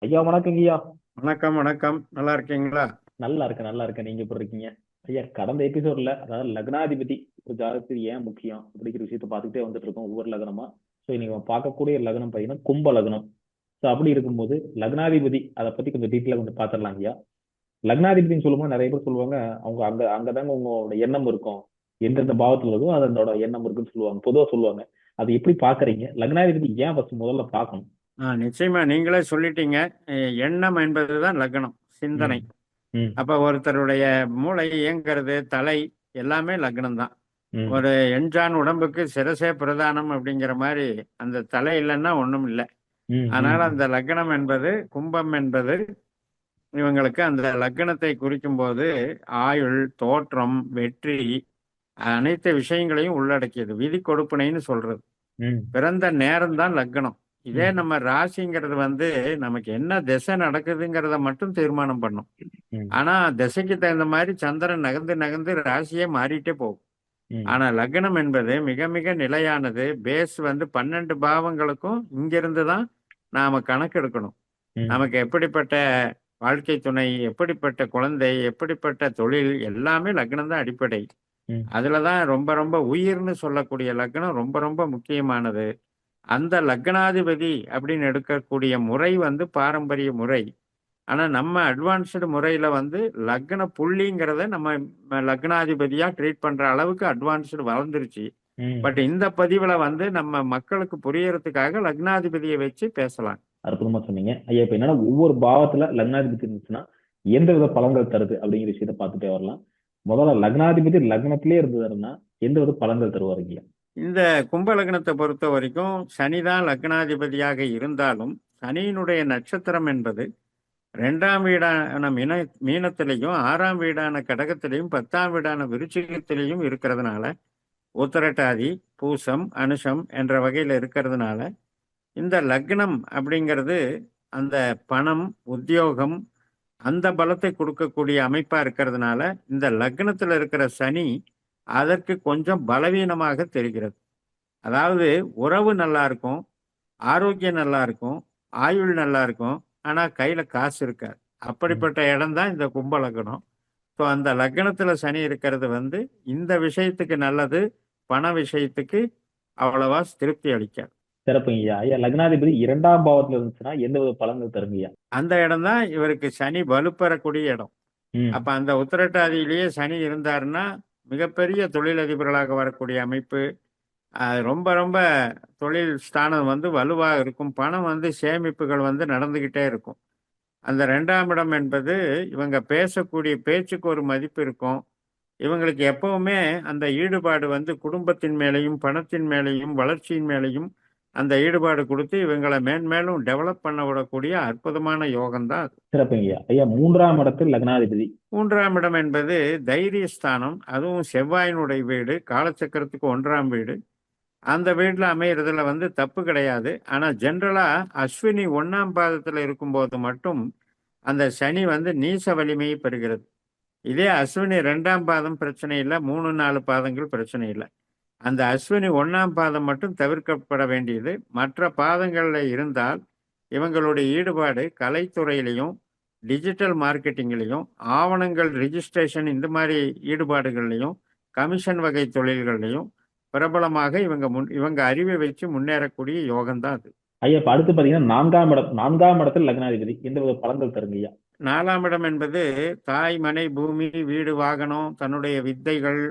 ஐயா வணக்கங்க ஐயா. வணக்கம் வணக்கம். நல்லா இருக்கீங்களா? நல்லா இருக்கேன் நல்லா இருக்கேன். நீங்க எப்படி இருக்கீங்க? ஐயா, கடந்த எபிசோட்ல அதாவது லக்னாதிபதி ஒரு ஜாதகத்துக்கு ஏன் முக்கியம் அப்படிங்கிற விஷயத்த பார்த்துக்கிட்டே வந்துட்டு இருக்கோம் ஒவ்வொரு லக்னமா. ஸோ இன்னைக்கு நம்ம பார்க்கக்கூடிய லக்னம் பார்த்தீங்கன்னா கும்ப லக்னம். ஸோ அப்படி இருக்கும்போது லக்னாதிபதி அதை பத்தி கொஞ்சம் டீட்டெயிலாக கொஞ்சம் பார்த்துடலாம் ஐயா. லக்னாதிபதினு சொல்லும்போது நிறைய பேர் சொல்லுவாங்க, அவங்க அங்கதாங்க உங்களோட எண்ணம் இருக்கும். எந்தெந்த பாவத்துல இருக்கோ அது அதோட எண்ணம் இருக்குன்னு சொல்லுவாங்க, பொதுவா சொல்லுவாங்க. அது எப்படி பாக்குறீங்க? லக்னாதிபதி ஏன் ஃபர்ஸ்ட் முதல்ல பார்க்கணும்? நிச்சயமா நீங்களே சொல்லிட்டீங்க. எண்ணம் என்பதுதான் லக்னம், சிந்தனை. ம். ம். அப்ப ஒருத்தருடைய மூளை இயங்கிறது, தலை எல்லாமே லக்னம் தான். ம். ஒரு எண்சான் உடம்புக்கு சிரசே பிரதானம் அப்படிங்கிற மாதிரி அந்த தலை இல்லைன்னா ஒண்ணும் இல்லை. ம். அதனால ம். அந்த லக்னம் என்பது, கும்பம் என்பது இவங்களுக்கு அந்த லக்னத்தை குறிக்கும் போது ஆயுள், தோற்றம், வெற்றி அனைத்து விஷயங்களையும் உள்ளடக்கியது. விதி கொடுப்பினைன்னு சொல்றது. ம். பிறந்த நேரம் தான் லக்னம். இதே ம். நம்ம ராசிங்கிறது வந்து நமக்கு என்ன திசை நடக்குதுங்கிறத மட்டும் தீர்மானம் பண்ணும். ம். ஆனா திசைக்கு தகுந்த மாதிரி சந்திரன் நகர்ந்து நகர்ந்து ராசியே மாறிட்டே போகும். ம். ஆனா லக்னம் என்பது மிக மிக நிலையானது. பேஸ் வந்து 12 பாவங்களுக்கும் இங்கிருந்து தான் நாம கணக்கெடுக்கணும். ம். நமக்கு எப்படிப்பட்ட வாழ்க்கை துணை, எப்படிப்பட்ட குழந்தை, எப்படிப்பட்ட தொழில் எல்லாமே லக்னம் தான் அடிப்படை. ம். அதுலதான் ரொம்ப ரொம்ப உயிர்னு சொல்லக்கூடிய லக்னம் ரொம்ப ரொம்ப முக்கியமானது. அந்த லக்னாதிபதி அப்படின்னு எடுக்கக்கூடிய முறை வந்து பாரம்பரிய முறை. ஆனா நம்ம அட்வான்ஸ்டு முறையில வந்து லக்ன புள்ளிங்கிறத நம்ம லக்னாதிபதியா ட்ரீட் பண்ற அளவுக்கு அட்வான்ஸ்டு வளர்ந்துருச்சு. ம். பட் இந்த பதிவுல வந்து நம்ம மக்களுக்கு புரியறதுக்காக லக்னாதிபதியை வச்சு பேசலாம். அற்புதமா சொன்னீங்க ஐயா. இப்ப என்னன்னா ஒவ்வொரு பாவத்துல லக்னாதிபதி இருந்துச்சுன்னா எந்த வித பலன்கள் தருது அப்படிங்கிற விஷயத்த பார்த்துட்டே வரலாம். முதல்ல லக்னாதிபதி லக்னத்திலே இருந்ததுன்னா எந்த வித பலன்கள் தருவாருங்க ஐயா? இந்த கும்ப லக்னத்தை பொறுத்த வரைக்கும் சனிதான் லக்னாதிபதியாக இருந்தாலும் சனியினுடைய நட்சத்திரம் என்பது 2ஆம் வீடான மீனத்திலையும் 6ஆம் வீடான கடகத்திலையும் 10ஆம் வீடான விருச்சிகத்திலையும் இருக்கிறதுனால உத்திரட்டாதி, பூசம், அனுஷம் என்ற வகையில் இருக்கிறதுனால இந்த லக்னம் அப்படிங்கிறது அந்த பணம், உத்தியோகம் அந்த பலத்தை கொடுக்கக்கூடிய அமைப்பா இருக்கிறதுனால இந்த லக்னத்துல இருக்கிற சனி அதற்கு கொஞ்சம் பலவீனமாக தெரிகிறது. அதாவது உறவு நல்லா இருக்கும், ஆரோக்கியம் நல்லா இருக்கும், ஆயுள் நல்லா இருக்கும். ஆனா கையில காசு இருக்காது. ம். அப்படிப்பட்ட இடம் தான் இந்த கும்ப லக்னம். ஸோ அந்த லக்னத்துல சனி இருக்கிறது வந்து இந்த விஷயத்துக்கு நல்லது, பண விஷயத்துக்கு அவ்வளவா திருப்தி அளிக்காது. சிறப்புங்க ஐயா. ஐயா, லக்னாதிபதி இரண்டாம் பாவத்துல இருந்துச்சுன்னா எந்த வித பலன்கள் தருங்க ஐயா? அந்த இடம் தான் இவருக்கு சனி வலுப்பெறக்கூடிய இடம். அப்ப ம். அந்த உத்திரட்டாதியிலேயே சனி இருந்தாருன்னா மிகப்பெரிய தொழிலதிபர்களாக வரக்கூடிய அமைப்பு. ரொம்ப ரொம்ப தொழில் ஸ்தானம் வந்து வலுவா இருக்கும். பணம் வந்து சேமிப்புகள் வந்து நடந்துகிட்டே இருக்கும். அந்த 2ஆம் இடம் என்பது இவங்க பேசக்கூடிய பேச்சுக்கு ஒரு மதிப்பு இருக்கும். இவங்களுக்கு எப்பவுமே அந்த ஈடுபாடு வந்து குடும்பத்தின் மேலேயும், பணத்தின் மேலேயும், வளர்ச்சியின் மேலேயும் அந்த ஈடுபாடு குடுத்து இவங்கள மேன்மேலும் டெவலப் பண்ண விடக்கூடிய அற்புதமான யோகம் தான் அது. சிறப்புங்க ஐயா. ஐயா, மூன்றாம் இடத்தில் லக்னாதிபதி. 3ஆம் இடம் என்பது தைரியஸ்தானம். அதுவும் செவ்வாயினுடைய வீடு. காலச்சக்கரத்துக்கு 1ஆம் வீடு. அந்த வீட்ல அமையறதுல வந்து தப்பு கிடையாது. ஆனா ஜெனரலா அஸ்வினி 1ஆம் பாதத்துல இருக்கும்போது மட்டும் அந்த சனி வந்து நீச வலிமையை பெறுகிறது. இதே அஸ்வினி 2ஆம் பாதம் பிரச்சனை இல்ல. 3, 4 பாதங்கள் பிரச்சனை இல்ல. அந்த அஸ்வினி 1ஆம் பாதம் மட்டும் தவிர்க்கப்பட வேண்டியது. மற்ற பாதங்கள்ல இருந்தால் இவங்களுடைய ஈடுபாடு கலைத்துறையிலையும், டிஜிட்டல் மார்க்கெட்டிங்லயும், ஆவணங்கள் ரிஜிஸ்ட்ரேஷன் இந்த மாதிரி ஈடுபாடுகள்லையும், கமிஷன் வகை தொழில்கள்லையும் பிரபலமாக இவங்க அறிவை வச்சு முன்னேறக்கூடிய யோகம் தான் அது. ஐயா, இப்ப அடுத்து பாத்தீங்கன்னா நான்காம் இடத்தில் லக்னாதிபதி எந்த வித பலன்கள் தருங்க ஐயா? 4ஆம் இடம் என்பது தாய், மனை, பூமி, வீடு, வாகனம், தன்னுடைய வித்தைகள்,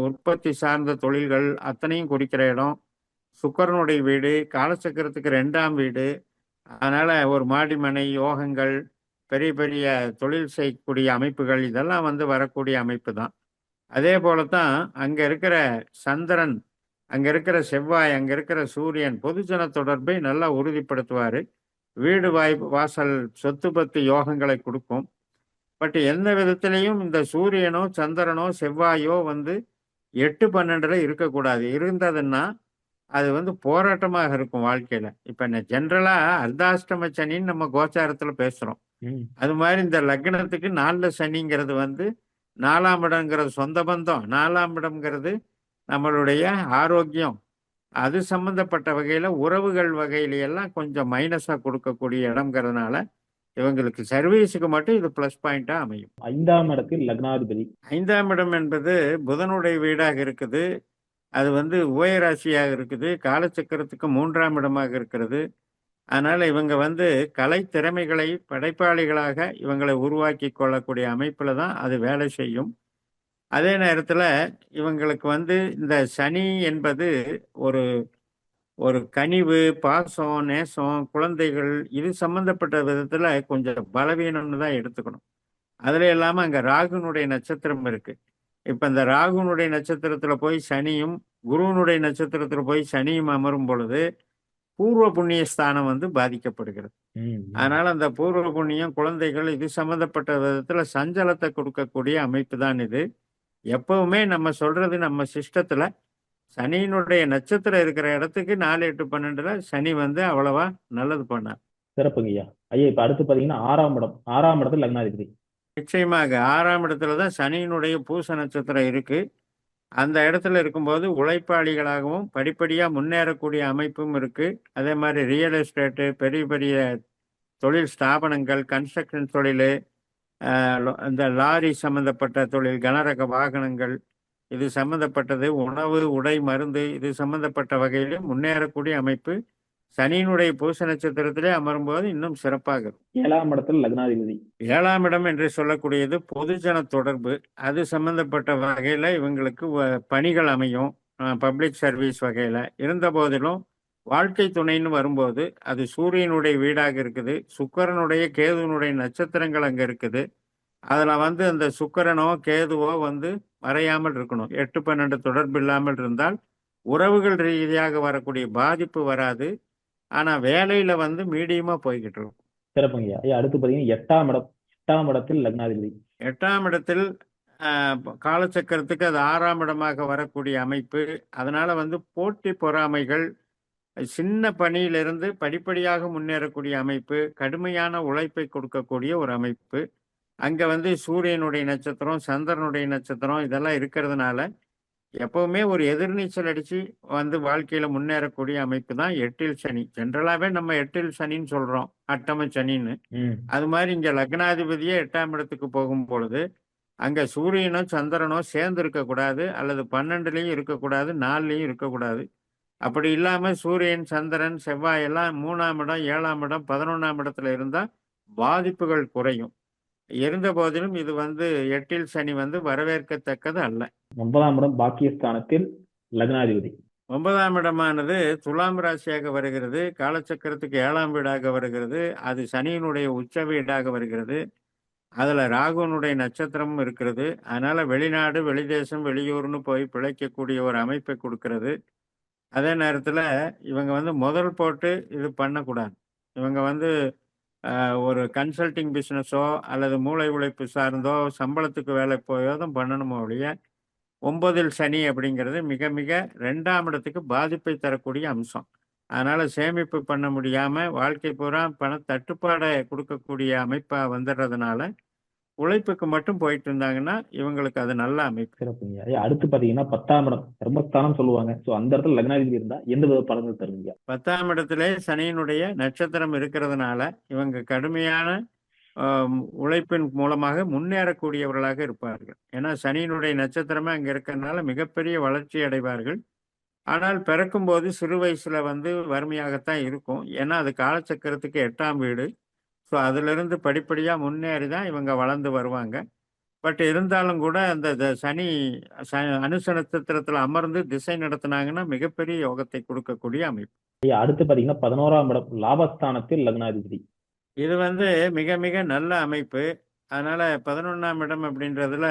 உற்பத்தி சார்ந்த தொழில்கள் அத்தனையும் குறிக்கிற இடம். சுக்கிரனுடைய வீடு, காலசக்கரத்துக்கு 2ஆம் வீடு. அதனால ஒரு மாடி, மனை, யோகங்கள், பெரிய பெரிய தொழில் செய்யக்கூடிய அமைப்புகள் இதெல்லாம் வந்து வரக்கூடிய அமைப்பு தான். அதே போலத்தான் அங்க இருக்கிற சந்திரன், அங்க இருக்கிற செவ்வாய், அங்க இருக்கிற சூரியன் பொதுஜன தொடர்பை நல்லா உறுதிப்படுத்துவாரு. வீடு வாசல் சொத்து பத்து யோகங்களை கொடுக்கும். பட் எந்த விதத்திலையும் இந்த சூரியனோ சந்திரனோ செவ்வாயோ வந்து 8, 12ல இருக்கக்கூடாது. இருந்ததுன்னா அது வந்து போராட்டமாக இருக்கும் வாழ்க்கையில. இப்ப ஜென்ரலா அர்த்தாஷ்டம சனின்னு நம்ம கோச்சாரத்துல பேசுறோம். ம். அது மாதிரி இந்த லக்னத்துக்கு 4ல சனிங்கிறது வந்து 4ஆம் இடம்ங்கிறது சொந்த பந்தம். 4ஆம் இடம்ங்கிறது நம்மளுடைய ஆரோக்கியம். அது சம்பந்தப்பட்ட வகையில உறவுகள் வகையில எல்லாம் கொஞ்சம் மைனஸா கொடுக்கக்கூடிய இடம்ங்கிறதுனால இவங்களுக்கு சர்வீஸுக்கு மட்டும் இது ப்ளஸ் பாயிண்டா அமையும். 5ஆம் இடத்தில் லக்னாதிபதி. 5ஆம் இடம் என்பது புதனுடைய வீடாக இருக்குது. அது வந்து உபயராசியாக இருக்குது. காலச்சக்கரத்துக்கு 3ஆம் இடமாக இருக்கிறது. அதனால இவங்க வந்து கலை திறமைகளை படைப்பாளிகளாக இவங்களை உருவாக்கி கொள்ளக்கூடிய அமைப்புல தான் அது வேலை செய்யும். அதே நேரத்துல இவங்களுக்கு வந்து இந்த சனி என்பது ஒரு ஒரு கனிவு, பாசம், நேசம், குழந்தைகள் இது சம்பந்தப்பட்ட விதத்துல கொஞ்சம் பலவீனம்னு தான் எடுத்துக்கணும். அதுல இல்லாம அங்க ராகுனுடைய நட்சத்திரம் இருக்கு. இப்ப இந்த ராகுனுடைய நட்சத்திரத்துல போய் சனியும், குருவினுடைய நட்சத்திரத்துல போய் சனியும் அமரும் பொழுது பூர்வ புண்ணிய ஸ்தானம் வந்து பாதிக்கப்படுகிறது. ம், ம். அதனால அந்த பூர்வ புண்ணியம், குழந்தைகள் இது சம்பந்தப்பட்ட விதத்துல சஞ்சலத்தை கொடுக்கக்கூடிய அமைப்பு தான் இது. எப்பவுமே நம்ம சொல்றது நம்ம சிஸ்டத்துல சனியினுடைய நட்சத்திரம் இருக்கிற இடத்துக்கு 4, 8, 12ல சனி வந்து அவ்வளவா நல்லது பண்ணார். சிறப்புங்கய்யா. ஐயா இப்ப அடுத்து பாத்தீங்கன்னா 6ஆம் இடம். 6ஆம் இடத்தில் லக்னாதிபதி. நிச்சயமாக 6ஆம் இடத்துல தான் சனியினுடைய பூச நட்சத்திரம் இருக்கு. அந்த இடத்துல இருக்கும்போது உழைப்பாளிகளாகவும் படிப்படியா முன்னேறக்கூடிய அமைப்பும் இருக்கு. அதே மாதிரி ரியல் எஸ்டேட்டு, பெரிய பெரிய தொழில் ஸ்தாபனங்கள், கன்ஸ்ட்ரக்ஷன் தொழில், இந்த லாரி சம்பந்தப்பட்ட தொழில், கனரக வாகனங்கள் இது சம்பந்தப்பட்டது, உணவு, உடை, மருந்து இது சம்பந்தப்பட்ட வகையிலும் முன்னேறக்கூடிய அமைப்பு சனியினுடைய பூச நட்சத்திரத்திலே அமரும்போது இன்னும் சிறப்பாக இருக்கும். 7ஆம் இடத்தில் லக்னாதிபதி. 7ஆம் இடம் என்று சொல்லக்கூடியது பொதுஜன தொடர்பு. அது சம்பந்தப்பட்ட வகையில இவங்களுக்கு பணிகள் அமையும். பப்ளிக் சர்வீஸ் வகையில இருந்த போதிலும் வாழ்க்கை துணைன்னு வரும்போது அது சூரியனுடைய வீடாக இருக்குது. சுக்கிரனுடைய கேதுனுடைய நட்சத்திரங்கள் அங்க இருக்குது. அதுல வந்து அந்த சுக்கிரனோ கேதுவோ வந்து மறையாமல் இருக்கணும். 8, 12 தொடர்பு இல்லாமல் இருந்தால் உறவுகள் ரீதியாக வரக்கூடிய பாதிப்பு வராது. ஆனா வேலையில வந்து மீடியமா போய்கிட்டு இருக்கும். சிறப்புங்கய்யா. ஐயா அடுத்து பாத்தீங்கன்னா 8ஆம் இடம். 8ஆம் இடத்தில் லக்னாதிபதி. 8ஆம் இடத்தில் காலச்சக்கரத்துக்கு அது 6ஆம் இடமாக வரக்கூடிய அமைப்பு. அதனால வந்து போட்டி பொறாமைகள், சின்ன பணியிலிருந்து படிப்படியாக முன்னேறக்கூடிய அமைப்பு, கடுமையான உழைப்பை கொடுக்கக்கூடிய ஒரு அமைப்பு. அங்க வந்து சூரியனுடைய நட்சத்திரம், சந்திரனுடைய நட்சத்திரம் இதெல்லாம் இருக்கிறதுனால எப்பவுமே ஒரு எதிர்நீச்சல் அடிச்சு வந்து வாழ்க்கையில முன்னேறக்கூடிய அமைப்பு தான் 8ல் சனி. ஜென்ரலாவே நம்ம 8ல் சனின்னு சொல்றோம், அட்டம சனின்னு. ம். அது மாதிரி இங்க லக்னாதிபதியே 8ஆம் இடத்துக்கு போகும் பொழுது அங்க சூரியனோ சந்திரனோ சேர்ந்து இருக்கக்கூடாது, அல்லது 12லயும் இருக்கக்கூடாது, 4லயும் இருக்கக்கூடாது. அப்படி இல்லாம சூரியன், சந்திரன், செவ்வாய் எல்லாம் 3ஆம் இடம், 7ஆம் இடம், 11ஆம் இடத்துல இருந்தா பாதிப்புகள் குறையும். இருந்த போதிலும் இது வந்து 8ல் சனி வந்து வரவேற்கத்தக்கது அல்ல. 9ஆம் இடம் பாக்கியஸ்தானத்தில் லக்னாதிபதி. 9ஆம் இடமானது துலாம் ராசியாக வருகிறது. காலச்சக்கரத்துக்கு 7ஆம் வீடாக வருகிறது. அது சனியினுடைய உச்ச வீடாக வருகிறது. அதுல ராகுனுடைய நட்சத்திரமும் இருக்கிறது. அதனால வெளிநாடு, வெளிதேசம், வெளியூர்னு போய் பிழைக்கக்கூடிய ஒரு அமைப்பை கொடுக்கிறது. அதே நேரத்துல இவங்க வந்து முதல் போட்டு இது பண்ணக்கூடாது. இவங்க வந்து ஒரு கன்சல்டிங் பிசினஸோ அல்லது மூளை உழைப்பு சார்ந்தோ சம்பளத்துக்கு வேலை போயோ தான் பண்ணணுமோ ஒழிய 9ல் சனி அப்படிங்கிறது மிக மிக 2ஆம் இடத்துக்கு பாதிப்பை தரக்கூடிய அம்சம். அதனால சேமிப்பு பண்ண முடியாம வாழ்க்கை பூரா பண தட்டுப்பாடை கொடுக்கக்கூடிய அமைப்பா வந்துடுறதுனால உழைப்புக்கு மட்டும் போயிட்டு இருந்தாங்கன்னா இவங்களுக்கு அது நல்ல அமைப்பு. சிறப்புங்க. ஐயா அடுத்து பாத்தீங்கன்னா 10ஆம் இடம் தர்மஸ்தானம் சொல்லுவாங்க. சோ அந்த இடத்துல லக்னாதிபதி இருந்தா எந்த வித பலன்கள் தருவீங்க? 10ஆம் இடத்திலே சனியினுடைய நட்சத்திரம் இருக்கிறதுனால இவங்க கடுமையான உழைப்பின் மூலமாக முன்னேறக்கூடியவர்களாக இருப்பார்கள். ஏன்னா சனியினுடைய நட்சத்திரமே அங்க இருக்கிறதுனால மிகப்பெரிய வளர்ச்சி அடைவார்கள். ஆனால் பிறக்கும்போது சிறு வயசுல வந்து வறுமையாகத்தான் இருக்கும். ஏன்னா அது காலச்சக்கரத்துக்கு 8ஆம் வீடு. ஸோ அதிலிருந்து படிப்படியா முன்னேறி தான் இவங்க வளர்ந்து வருவாங்க. பட் இருந்தாலும் கூட அந்த சனி அனுச நட்சத்திரத்துல அமர்ந்து திசை நடத்தினாங்கன்னா மிகப்பெரிய யோகத்தை கொடுக்கக்கூடிய அமைப்பு. ஐயா அடுத்து பாத்தீங்கன்னா 11ஆம் இடம் லாபஸ்தானத்தில் லக்னாதிபதி. இது வந்து மிக மிக நல்ல அமைப்பு. அதனால 11ஆம் இடம் அப்படின்றதுல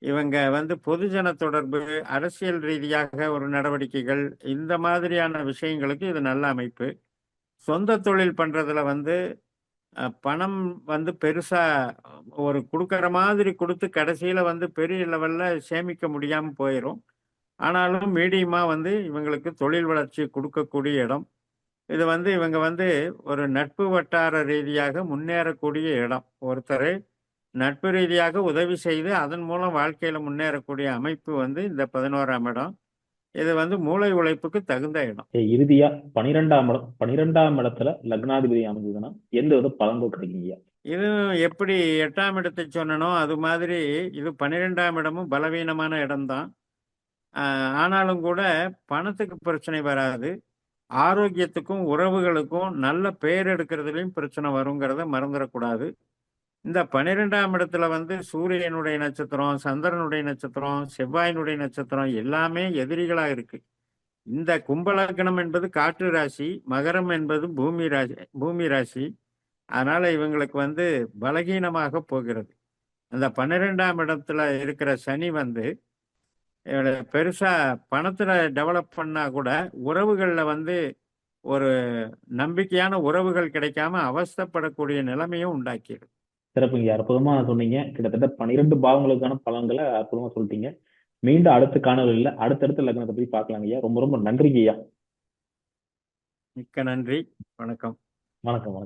இவங்க வந்து பொதுஜன தொடர்பு, அரசியல் ரீதியாக ஒரு நடவடிக்கைகள் இந்த மாதிரியான விஷயங்களுக்கு இது நல்ல அமைப்பு. சொந்த தொழில் பண்றதுல வந்து பணம் வந்து பெருசா ஒரு குடுக்கற மாதிரி குடுத்து கடைசியில வந்து பெரிய லெவல்ல சேமிக்க முடியாம போயிரும். ஆனாலும் மீடியமா வந்து இவங்களுக்கு தொழில் வளர்ச்சி கொடுக்கக்கூடிய இடம். இது வந்து இவங்க வந்து ஒரு நட்பு வட்டார ரீதியாக முன்னேறக்கூடிய இடம். ஒருத்தரை நட்பு ரீதியாக உதவி செய்து அதன் மூலம் வாழ்க்கையில முன்னேறக்கூடிய அமைப்பு வந்து இந்த 11ஆம் இடம். இது வந்து மூளை உழைப்புக்கு தகுந்த இடம். இறுதியா 12ஆம் இடத்துல லக்னாதிபதி அமைஞ்சதுன்னா எந்த வித பலன்கள் கிடைக்குங்கய்யா? இது எப்படி 8ஆம் இடத்தை சொன்னனோ அது மாதிரி இது 12ஆம் இடமும் பலவீனமான இடம்தான். ஆனாலும் கூட பணத்துக்கு பிரச்சனை வராது. ஆரோக்கியத்துக்கும் உறவுகளுக்கும் நல்ல பெயர் எடுக்கிறதுலையும் பிரச்சனை வருங்கிறத மறந்துடக்கூடாது. இந்த 12ஆம் இடத்துல வந்து சூரியனுடைய நட்சத்திரம், சந்திரனுடைய நட்சத்திரம், செவ்வாயினுடைய நட்சத்திரம் எல்லாமே எதிரிகளா இருக்கு. இந்த கும்பலக்கணம் என்பது காற்று ராசி, மகரம் என்பது பூமி ராசி. அதனால இவங்களுக்கு வந்து பலகீனமாக போகிறது. அந்த 12ஆம் இடத்துல இருக்கிற சனி வந்து பெருசா பணத்துல டெவலப் பண்ணா கூட உறவுகள்ல வந்து ஒரு நம்பிக்கையான உறவுகள் கிடைக்காம அவஸ்தைப்படக்கூடிய நிலைமையும் உண்டாக்கிடும். சிறப்புங்க, அற்புதமா சொன்னீங்க. கிட்டத்தட்ட 12 பாவங்களுக்கான பலன்களை அற்புதமா சொல்லிட்டீங்க. மீண்டும் அடுத்த காணொலியில அடுத்தடுத்த லக்னத்தை பத்தி பார்க்கலாங்க ஐயா. ரொம்ப ரொம்ப நன்றிங்க ஐயா. மிக்க நன்றி. வணக்கம். வணக்கம்.